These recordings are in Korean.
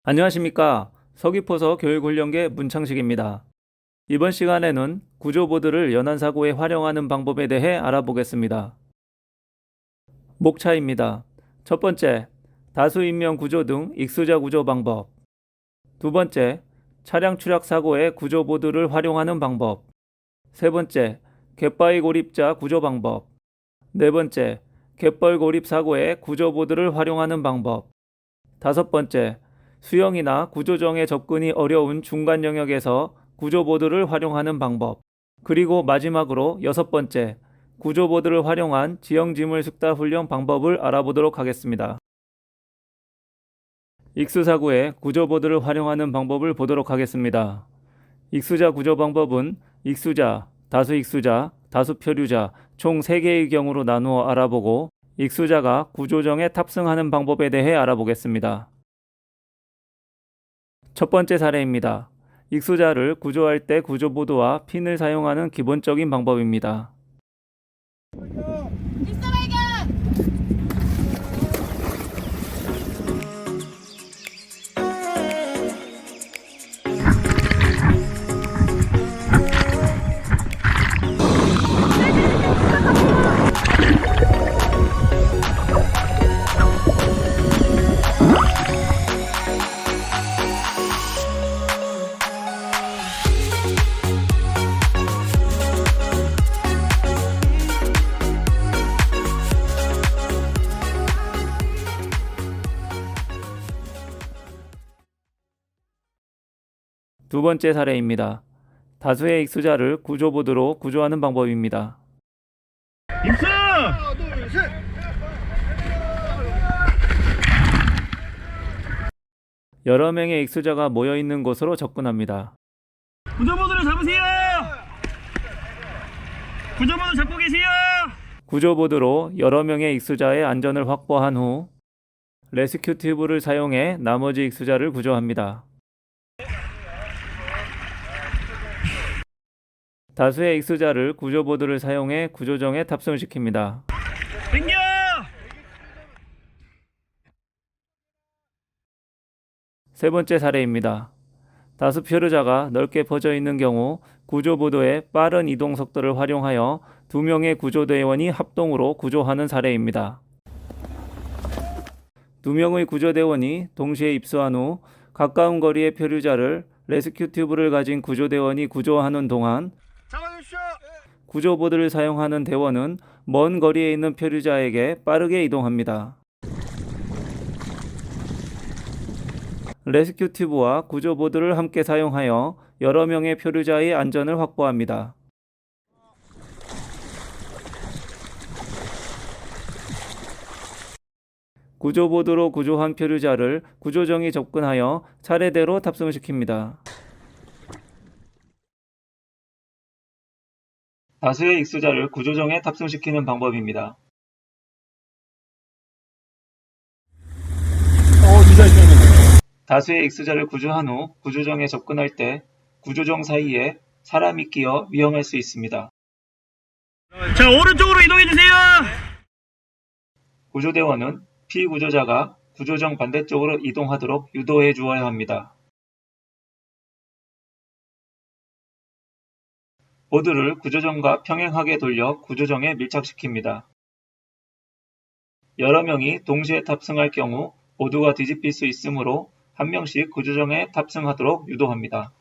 안녕하십니까. 서귀포서 교육훈련계 문창식입니다. 이번 시간에는 구조보드를 연안사고에 활용하는 방법에 대해 알아보겠습니다. 목차입니다. 첫 번째, 다수인명 구조 등 익수자 구조 방법. 두 번째, 차량 추락 사고에 구조보드를 활용하는 방법. 세 번째, 갯바위 고립자 구조 방법. 네 번째, 갯벌 고립 사고에 구조보드를 활용하는 방법. 다섯 번째, 수영이나 구조정에 접근이 어려운 중간 영역에서 구조보드를 활용하는 방법. 그리고 마지막으로 여섯 번째, 구조보드를 활용한 지형지물 숙달 훈련 방법을 알아보도록 하겠습니다. 익수사고에 구조보드를 활용하는 방법을 보도록 하겠습니다. 익수자 구조 방법은 익수자, 다수익수자, 다수표류자 총 3개의 경우로 나누어 알아보고 익수자가 구조정에 탑승하는 방법에 대해 알아보겠습니다. 첫 번째 사례입니다. 익수자를 구조할 때 구조보드와 핀을 사용하는 기본적인 방법입니다. 익수 발견! 두 번째 사례입니다. 다수의 익수자를 구조보드로 구조하는 방법입니다. 익수! 하나, 둘, 셋! 여러 명의 익수자가 모여 있는 곳으로 접근합니다. 구조보드를 잡으세요! 구조보드 잡고 계세요! 구조보드로 여러 명의 익수자의 안전을 확보한 후 레스큐 튜브를 사용해 나머지 익수자를 구조합니다. 다수의 익수자를 구조보드를 사용해 구조정에 탑승시킵니다. 당겨! 세 번째 사례입니다. 다수 표류자가 넓게 퍼져 있는 경우 구조보드의 빠른 이동 속도를 활용하여 2명의 구조대원이 합동으로 구조하는 사례입니다. 2명의 구조대원이 동시에 입수한 후 가까운 거리의 표류자를 레스큐 튜브를 가진 구조대원이 구조하는 동안 잡아주십시오! 구조보드를 사용하는 대원은 먼 거리에 있는 표류자에게 빠르게 이동합니다. 레스큐 튜브와 구조보드를 함께 사용하여 여러 명의 표류자의 안전을 확보합니다. 구조보드로 구조한 표류자를 구조정이 접근하여 차례대로 탑승시킵니다. 다수의 익수자를 구조정에 탑승시키는 방법입니다. 다수의 익수자를 구조한 후 구조정에 접근할 때 구조정 사이에 사람이 끼어 위험할 수 있습니다. 자, 오른쪽으로 이동해주세요! 구조대원은 피구조자가 구조정 반대쪽으로 이동하도록 유도해 주어야 합니다. 보드를 구조정과 평행하게 돌려 구조정에 밀착시킵니다. 여러 명이 동시에 탑승할 경우 보드가 뒤집힐 수 있으므로 한 명씩 구조정에 탑승하도록 유도합니다.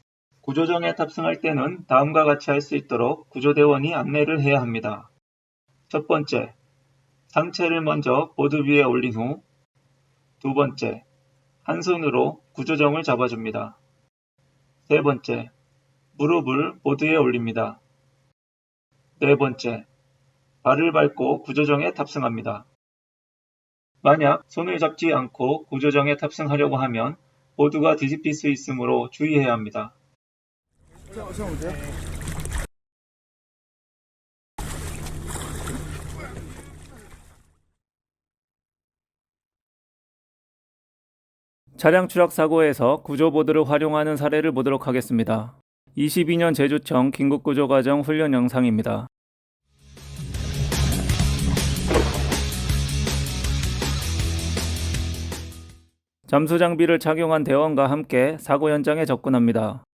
구조정에 탑승할 때는 다음과 같이 할 수 있도록 구조대원이 안내를 해야 합니다. 첫 번째, 상체를 먼저 보드 위에 올린 후 두 번째, 한 손으로 구조정을 잡아줍니다. 세 번째, 무릎을 보드에 올립니다. 네 번째, 발을 밟고 구조정에 탑승합니다. 만약 손을 잡지 않고 구조정에 탑승하려고 하면 보드가 뒤집힐 수 있으므로 주의해야 합니다. 차량 추락 사고에서 구조보드를 활용하는 사례를 보도록 하겠습니다. 22년 제주청 긴급구조과정 훈련 영상입니다. 잠수 장비를 착용한 대원과 함께 사고 현장에 접근합니다.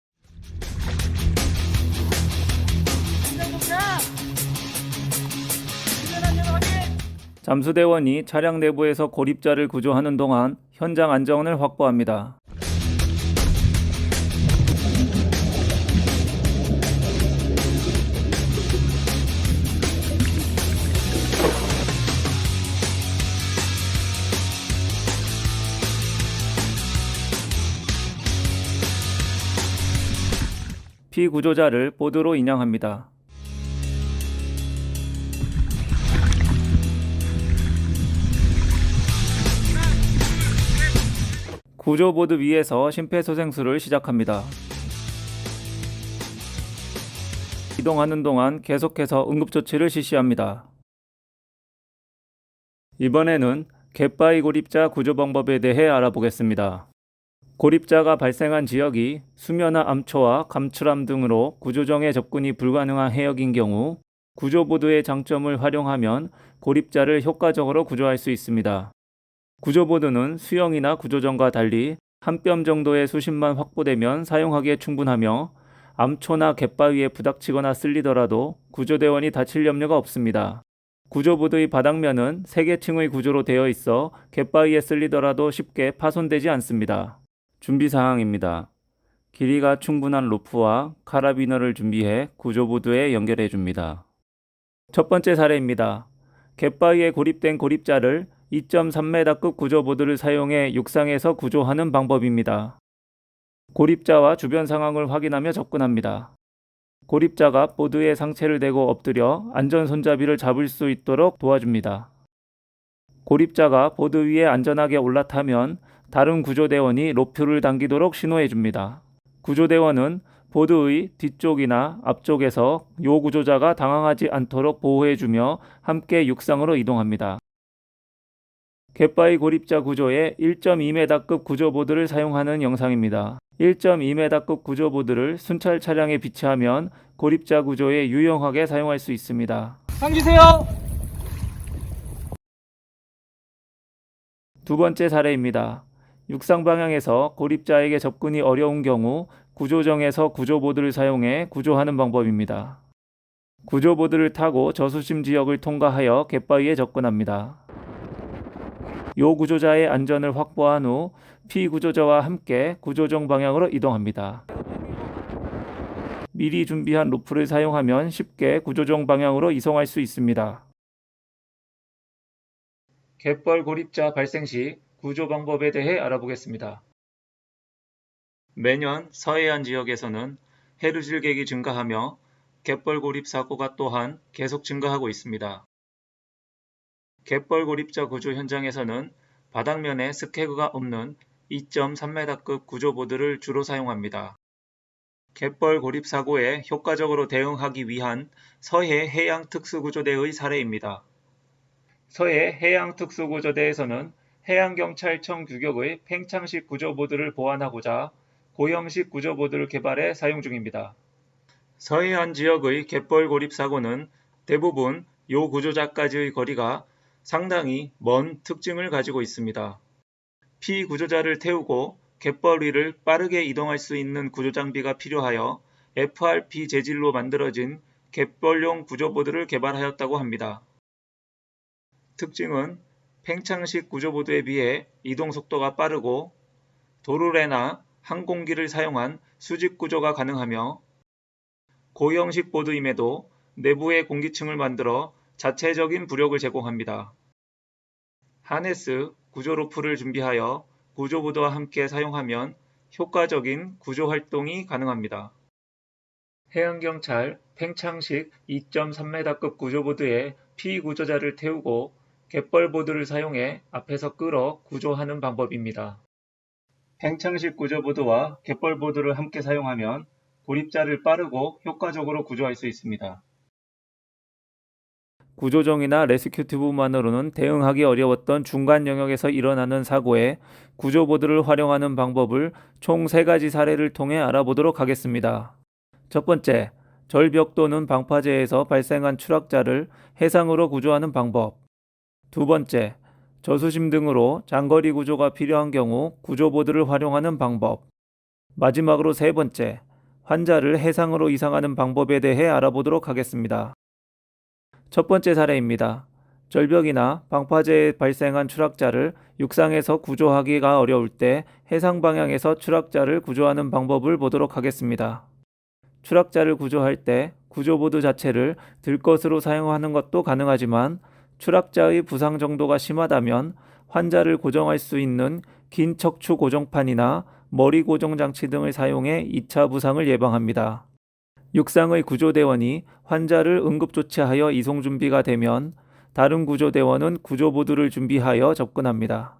잠수대원이 차량 내부에서 고립자를 구조하는 동안 현장 안전을 확보합니다. 피구조자를 보드로 인양합니다. 구조보드 위에서 심폐소생술을 시작합니다. 이동하는 동안 계속해서 응급조치를 실시합니다. 이번에는 갯바위 고립자 구조 방법에 대해 알아보겠습니다. 고립자가 발생한 지역이 수면화 암초와 감출함 등으로 구조정에 접근이 불가능한 해역인 경우 구조보드의 장점을 활용하면 고립자를 효과적으로 구조할 수 있습니다. 구조보드는 수영이나 구조정과 달리 한 뼘 정도의 수심만 확보되면 사용하기에 충분하며 암초나 갯바위에 부닥치거나 쓸리더라도 구조대원이 다칠 염려가 없습니다. 구조보드의 바닥면은 3개층의 구조로 되어 있어 갯바위에 쓸리더라도 쉽게 파손되지 않습니다. 준비사항입니다. 길이가 충분한 로프와 카라비너를 준비해 구조보드에 연결해 줍니다. 첫 번째 사례입니다. 갯바위에 고립된 고립자를 2.3m급 구조보드를 사용해 육상에서 구조하는 방법입니다. 고립자와 주변 상황을 확인하며 접근합니다. 고립자가 보드에 상체를 대고 엎드려 안전 손잡이를 잡을 수 있도록 도와줍니다. 고립자가 보드 위에 안전하게 올라타면 다른 구조대원이 로프를 당기도록 신호해 줍니다. 구조대원은 보드의 뒤쪽이나 앞쪽에서 요구조자가 당황하지 않도록 보호해 주며 함께 육상으로 이동합니다. 갯바위 고립자 구조에 1.2m급 구조보드를 사용하는 영상입니다. 1.2m급 구조보드를 순찰 차량에 비치하면 고립자 구조에 유용하게 사용할 수 있습니다. 당기세요. 두 번째 사례입니다. 육상 방향에서 고립자에게 접근이 어려운 경우 구조정에서 구조보드를 사용해 구조하는 방법입니다. 구조보드를 타고 저수심 지역을 통과하여 갯바위에 접근합니다. 요 구조자의 안전을 확보한 후 피구조자와 함께 구조정 방향으로 이동합니다. 미리 준비한 로프를 사용하면 쉽게 구조정 방향으로 이송할 수 있습니다. 갯벌 고립자 발생 시 구조 방법에 대해 알아보겠습니다. 매년 서해안 지역에서는 해루질객이 증가하며 갯벌 고립 사고가 또한 계속 증가하고 있습니다. 갯벌 고립자 구조 현장에서는 바닥면에 스케그가 없는 2.3m급 구조보드를 주로 사용합니다. 갯벌 고립 사고에 효과적으로 대응하기 위한 서해 해양특수구조대의 사례입니다. 서해 해양특수구조대에서는 해양경찰청 규격의 팽창식 구조보드를 보완하고자 고형식 구조보드를 개발해 사용 중입니다. 서해안 지역의 갯벌 고립 사고는 대부분 요 구조자까지의 거리가 상당히 먼 특징을 가지고 있습니다. 피구조자를 태우고 갯벌 위를 빠르게 이동할 수 있는 구조장비가 필요하여 FRP 재질로 만들어진 갯벌용 구조보드를 개발하였다고 합니다. 특징은 팽창식 구조보드에 비해 이동 속도가 빠르고 도르래나 항공기를 사용한 수직 구조가 가능하며 고형식 보드임에도 내부에 공기층을 만들어 자체적인 부력을 제공합니다. 하네스, 구조 로프를 준비하여 구조보드와 함께 사용하면 효과적인 구조 활동이 가능합니다. 해양경찰 팽창식 2.3m급 구조보드에 피구조자를 태우고 갯벌보드를 사용해 앞에서 끌어 구조하는 방법입니다. 팽창식 구조보드와 갯벌보드를 함께 사용하면 고립자를 빠르고 효과적으로 구조할 수 있습니다. 구조정이나 레스큐 튜브만으로는 대응하기 어려웠던 중간 영역에서 일어나는 사고에 구조보드를 활용하는 방법을 총 3가지 사례를 통해 알아보도록 하겠습니다. 첫 번째, 절벽 또는 방파제에서 발생한 추락자를 해상으로 구조하는 방법. 두 번째, 저수심 등으로 장거리 구조가 필요한 경우 구조보드를 활용하는 방법. 마지막으로 세 번째, 환자를 해상으로 이송하는 방법에 대해 알아보도록 하겠습니다. 첫 번째 사례입니다. 절벽이나 방파제에 발생한 추락자를 육상에서 구조하기가 어려울 때 해상 방향에서 추락자를 구조하는 방법을 보도록 하겠습니다. 추락자를 구조할 때 구조보드 자체를 들것으로 사용하는 것도 가능하지만 추락자의 부상 정도가 심하다면 환자를 고정할 수 있는 긴 척추 고정판이나 머리 고정 장치 등을 사용해 2차 부상을 예방합니다. 육상의 구조대원이 환자를 응급조치하여 이송 준비가 되면 다른 구조대원은 구조보드를 준비하여 접근합니다.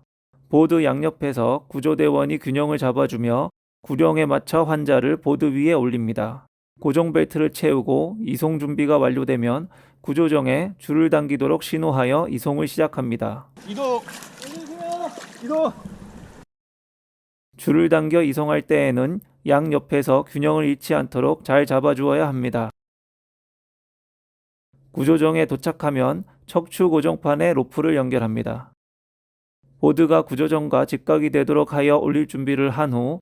보드 양옆에서 구조대원이 균형을 잡아주며 구령에 맞춰 환자를 보드 위에 올립니다. 고정벨트를 채우고 이송 준비가 완료되면 구조정에 줄을 당기도록 신호하여 이송을 시작합니다. 이동. 이동. 줄을 당겨 이송할 때에는 양옆에서 균형을 잃지 않도록 잘 잡아주어야 합니다. 구조정에 도착하면 척추 고정판에 로프를 연결합니다. 보드가 구조정과 직각이 되도록 하여 올릴 준비를 한 후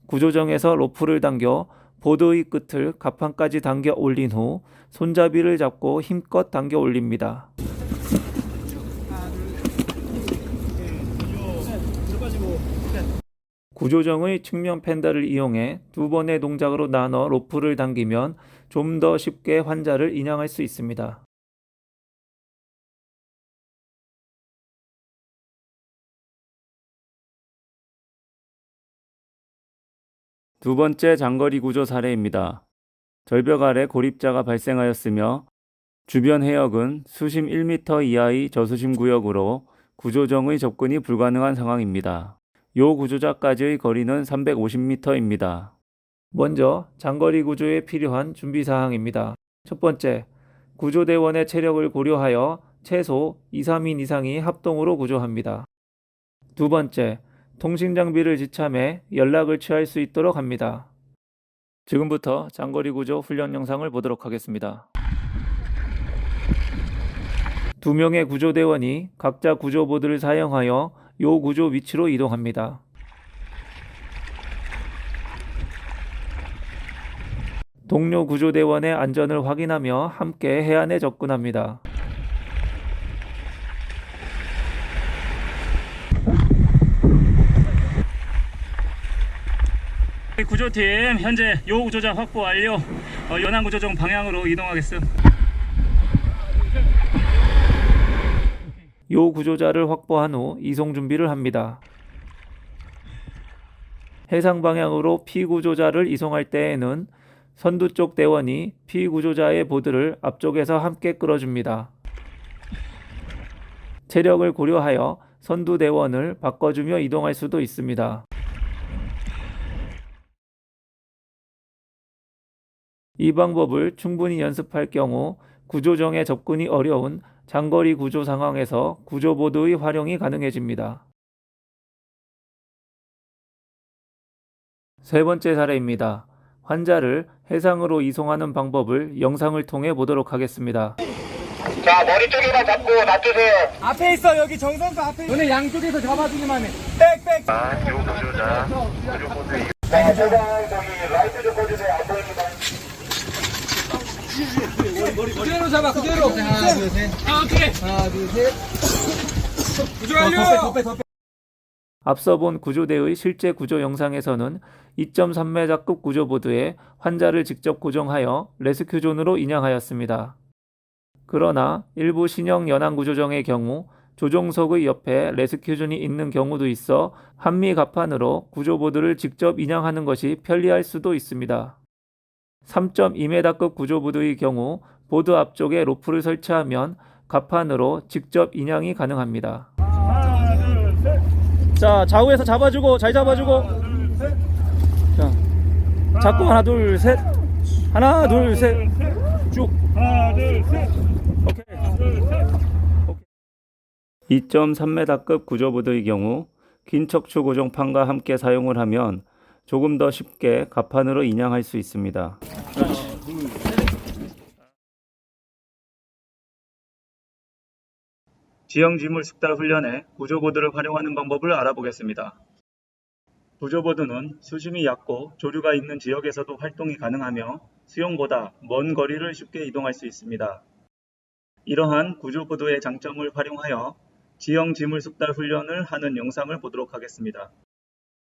구조정에서 로프를 당겨 보드의 끝을 갑판까지 당겨 올린 후 손잡이를 잡고 힘껏 당겨 올립니다. 구조정의 측면 펜달을 이용해 두 번의 동작으로 나눠 로프를 당기면 좀 더 쉽게 환자를 인양할 수 있습니다. 두 번째 장거리 구조 사례입니다. 절벽 아래 고립자가 발생하였으며 주변 해역은 수심 1m 이하의 저수심 구역으로 구조정의 접근이 불가능한 상황입니다. 요 구조자까지의 거리는 350m입니다. 먼저 장거리 구조에 필요한 준비사항입니다. 첫 번째, 구조대원의 체력을 고려하여 최소 2, 3인 이상이 합동으로 구조합니다. 두 번째, 통신장비를 지참해 연락을 취할 수 있도록 합니다. 지금부터 장거리 구조 훈련 영상을 보도록 하겠습니다. 2명의 구조대원이 각자 구조보드를 사용하여 요 구조 위치로 이동합니다. 동료 구조대원의 안전을 확인하며 함께 해안에 접근합니다. 구조팀 현재 요 구조자 확보 완료. 연안 구조정 방향으로 이동하겠음. 요 구조자를 확보한 후 이송 준비를 합니다. 해상 방향으로 피구조자를 이송할 때에는 선두 쪽 대원이 피구조자의 보드를 앞쪽에서 함께 끌어줍니다. 체력을 고려하여 선두 대원을 바꿔주며 이동할 수도 있습니다. 이 방법을 충분히 연습할 경우 구조정에 접근이 어려운 장거리 구조 상황에서 구조보드의 활용이 가능해집니다. 세 번째 사례입니다. 환자를 해상으로 이송하는 방법을 영상을 통해 보도록 하겠습니다. 자, 머리 쪽에만 잡고 놔두세요. 앞에 있어. 여기 정선수 앞에 있어. 너네 양쪽에서 잡아주기만 해. 빽빽. 자, 제가 저기 라이트 좀 꺼주세요. 안 보입니다. 그대로 잡아. 그대로. 하나 둘 셋. 아, 오케이. 하나 둘 셋. 구조 완료. 더 빼. 앞서 본 구조대의 실제 구조 영상에서는 2.3m급 구조보드에 환자를 직접 고정하여 레스큐존으로 인양하였습니다. 그러나 일부 신형 연안 구조정의 경우 조종석의 옆에 레스큐존이 있는 경우도 있어 한미 갑판으로 구조보드를 직접 인양하는 것이 편리할 수도 있습니다. 3.2m급 구조보드의 경우 보드 앞쪽에 로프를 설치하면 갑판으로 직접 인양이 가능합니다. 자, 좌우에서 잡아주고, 잘 잡아주고. 자, 잡고 하나, 둘, 셋. 하나, 둘, 셋. 쭉. 하나, 둘, 셋. 오케이. 2.3m급 구조보드의 경우 긴 척추 고정판과 함께 사용을 하면 조금 더 쉽게 갑판으로 인양할 수 있습니다. 지형지물 숙달 훈련에 구조보드를 활용하는 방법을 알아보겠습니다. 구조보드는 수심이 얕고 조류가 있는 지역에서도 활동이 가능하며 수영보다 먼 거리를 쉽게 이동할 수 있습니다. 이러한 구조보드의 장점을 활용하여 지형지물 숙달 훈련을 하는 영상을 보도록 하겠습니다.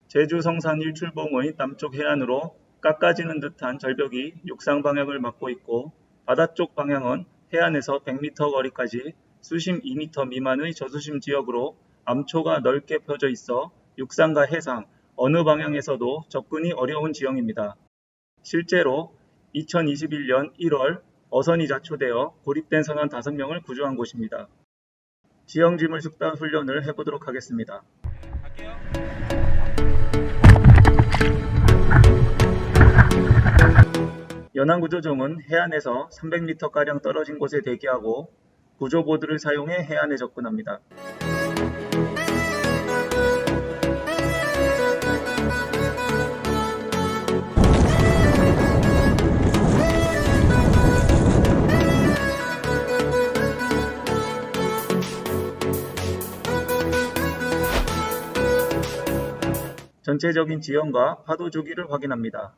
제주 성산 일출봉의 남쪽 해안으로 깎아지는 듯한 절벽이 육상 방향을 막고 있고 바다 쪽 방향은 해안에서 100m 거리까지 수심 2m 미만의 저수심 지역으로 암초가 넓게 펴져 있어 육상과 해상 어느 방향에서도 접근이 어려운 지형입니다. 실제로 2021년 1월 어선이 자초되어 고립된 선원 5명을 구조한 곳입니다. 지형지물 숙달 훈련을 해보도록 하겠습니다. 연안구조정은 해안에서 300m가량 떨어진 곳에 대기하고 구조보드를 사용해 해안에 접근합니다. 전체적인 지형과 파도 주기를 확인합니다.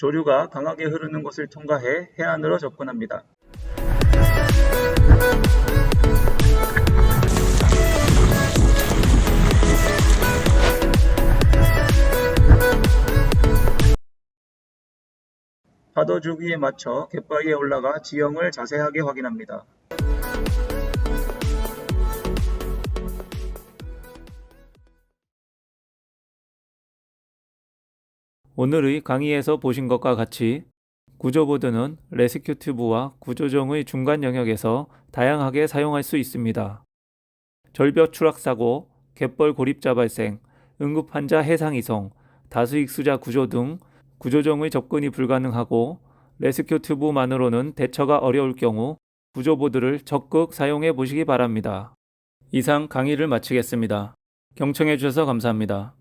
조류가 강하게 흐르는 곳을 통과해 해안으로 접근합니다. 파도 주기에 맞춰 갯바위에 올라가 지형을 자세하게 확인합니다. 오늘의 강의에서 보신 것과 같이 구조보드는 레스큐 튜브와 구조정의 중간 영역에서 다양하게 사용할 수 있습니다. 절벽 추락사고, 갯벌 고립자 발생, 응급환자 해상 이송, 다수익수자 구조 등 구조정의 접근이 불가능하고 레스큐 튜브만으로는 대처가 어려울 경우 구조보드를 적극 사용해 보시기 바랍니다. 이상 강의를 마치겠습니다. 경청해 주셔서 감사합니다.